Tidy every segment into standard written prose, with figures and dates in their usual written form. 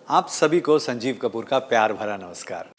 आप सभी को संजीव कपूर का प्यार भरा नमस्कार।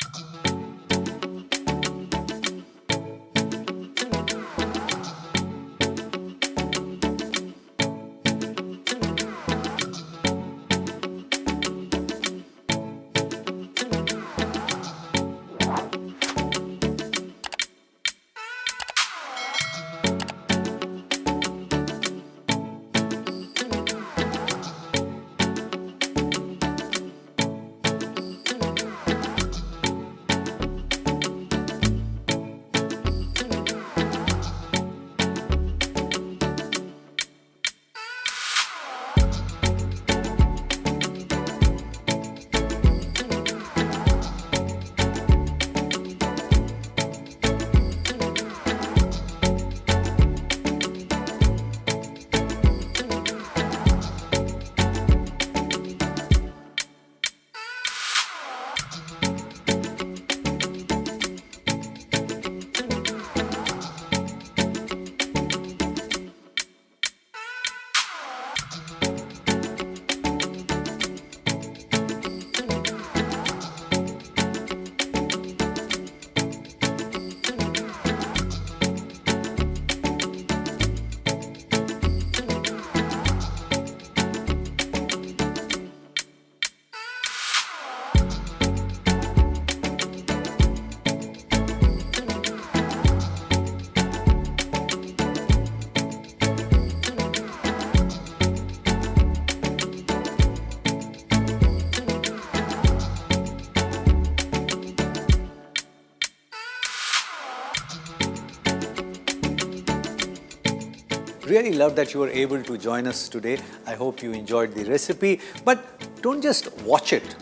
Really love that you were able to join us today. I hope you enjoyed the recipe, but don't just watch it,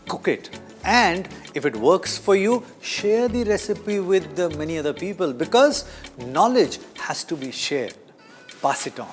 cook it. And if it works for you, share the recipe with the many other people because knowledge has to be shared. Pass it on.